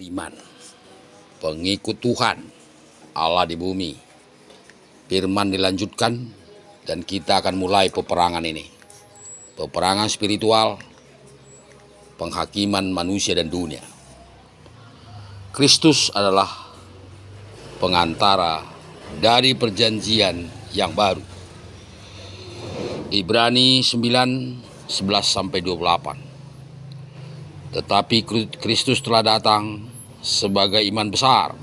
beriman, pengikut Tuhan Allah di bumi. Firman dilanjutkan dan kita akan mulai peperangan ini. Peperangan spiritual, penghakiman manusia dan dunia. Kristus adalah pengantara dari perjanjian yang baru. Ibrani 9:11-28. Tetapi Kristus telah datang sebagai iman besar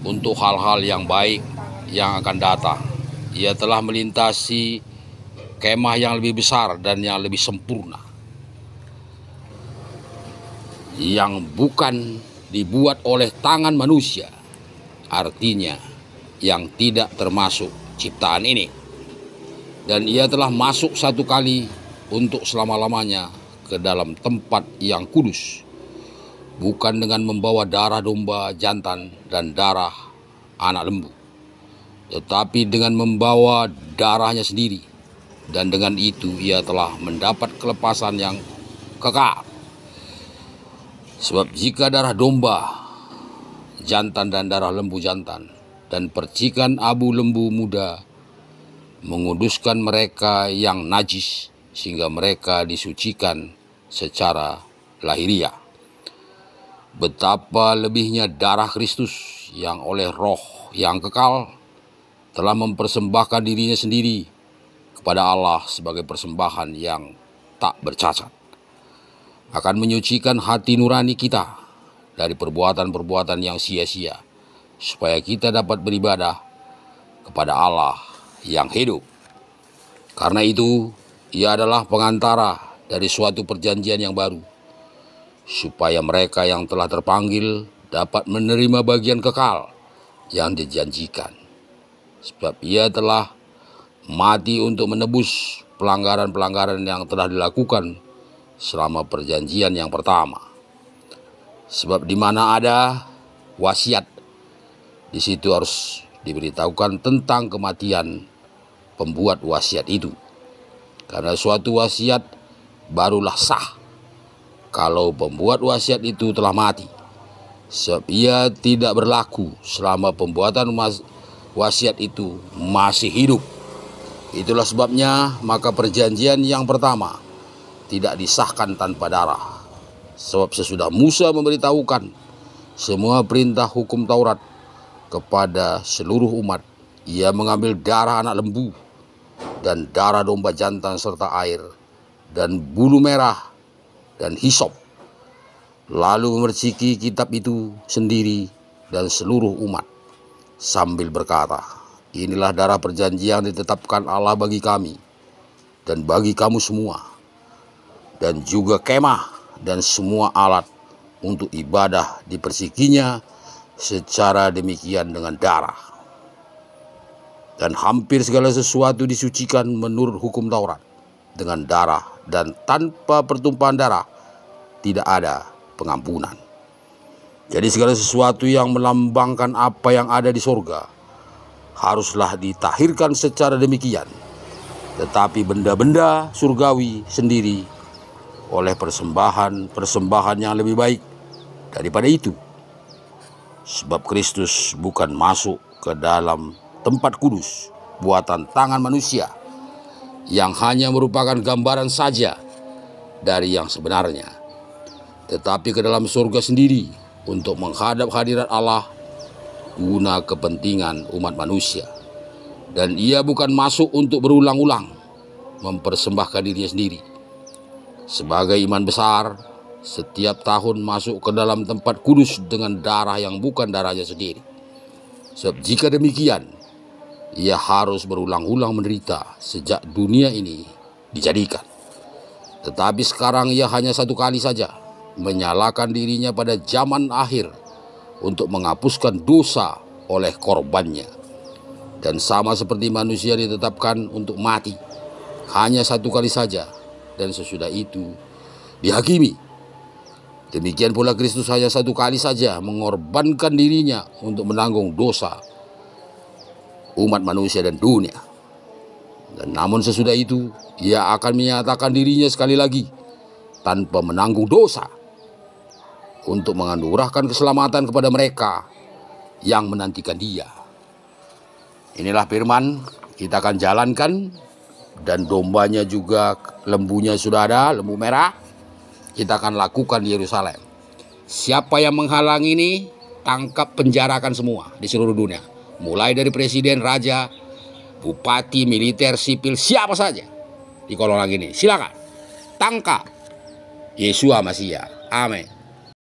untuk hal-hal yang baik yang akan datang. Ia telah melintasi kemah yang lebih besar dan yang lebih sempurna, yang bukan dibuat oleh tangan manusia, artinya yang tidak termasuk ciptaan ini. Dan ia telah masuk satu kali untuk selama-lamanya ke dalam tempat yang kudus, bukan dengan membawa darah domba jantan dan darah anak lembu, tetapi dengan membawa darahnya sendiri. Dan dengan itu ia telah mendapat kelepasan yang kekal. Sebab jika darah domba jantan dan darah lembu jantan dan percikan abu lembu muda menguduskan mereka yang najis, sehingga mereka disucikan secara lahiriah, betapa lebihnya darah Kristus yang oleh Roh yang kekal telah mempersembahkan dirinya sendiri kepada Allah sebagai persembahan yang tak bercacat, akan menyucikan hati nurani kita dari perbuatan-perbuatan yang sia-sia, supaya kita dapat beribadah kepada Allah yang hidup. Karena itu, ia adalah pengantara dari suatu perjanjian yang baru, supaya mereka yang telah terpanggil dapat menerima bagian kekal yang dijanjikan. Sebab ia telah mati untuk menebus pelanggaran-pelanggaran yang telah dilakukan selama perjanjian yang pertama. Sebab di mana ada wasiat, di situ harus diberitahukan tentang kematian pembuat wasiat itu. Karena suatu wasiat barulah sah kalau pembuat wasiat itu telah mati. Sebab ia tidak berlaku selama pembuatan wasiat itu masih hidup. Itulah sebabnya maka perjanjian yang pertama tidak disahkan tanpa darah. Sebab sesudah Musa memberitahukan semua perintah hukum Taurat kepada seluruh umat, ia mengambil darah anak lembu dan darah domba jantan serta air dan bulu merah dan hisop, lalu memerciki kitab itu sendiri dan seluruh umat, sambil berkata, inilah darah perjanjian yang ditetapkan Allah bagi kami dan bagi kamu semua, dan juga kemah dan semua alat untuk ibadah dipercikinya secara demikian dengan darah. Dan hampir segala sesuatu disucikan menurut hukum Taurat dengan darah, dan tanpa pertumpahan darah tidak ada pengampunan. Jadi segala sesuatu yang melambangkan apa yang ada di sorga haruslah ditahirkan secara demikian. Tetapi benda-benda surgawi sendiri oleh persembahan yang lebih baik daripada itu. Sebab Kristus bukan masuk ke dalam tempat kudus buatan tangan manusia, yang hanya merupakan gambaran saja dari yang sebenarnya, tetapi ke dalam surga sendiri untuk menghadap hadirat Allah guna kepentingan umat manusia. Dan ia bukan masuk untuk berulang-ulang mempersembahkan dirinya sendiri. Sebagai iman besar, setiap tahun masuk ke dalam tempat kudus dengan darah yang bukan darahnya sendiri. Sebab jika demikian, ia harus berulang-ulang menderita sejak dunia ini dijadikan. Tetapi sekarang ia hanya satu kali saja menyalakan dirinya pada zaman akhir untuk menghapuskan dosa oleh korbannya. Dan sama seperti manusia ditetapkan untuk mati hanya satu kali saja, dan sesudah itu dihakimi, demikian pula Kristus hanya satu kali saja mengorbankan dirinya untuk menanggung dosa umat manusia dan dunia. Dan namun sesudah itu ia akan menyatakan dirinya sekali lagi tanpa menanggung dosa. untuk menganugerahkan keselamatan kepada mereka yang menantikan Dia. Inilah firman, kita akan jalankan, dan dombanya juga, lembunya sudah ada, lembu merah, kita akan lakukan di Yerusalem. Siapa yang menghalangi ini, tangkap, penjarakan semua di seluruh dunia. Mulai dari presiden, raja, bupati, militer, sipil, siapa saja di kolong ini. Silakan, tangkap. Yesua Masiah. Amin.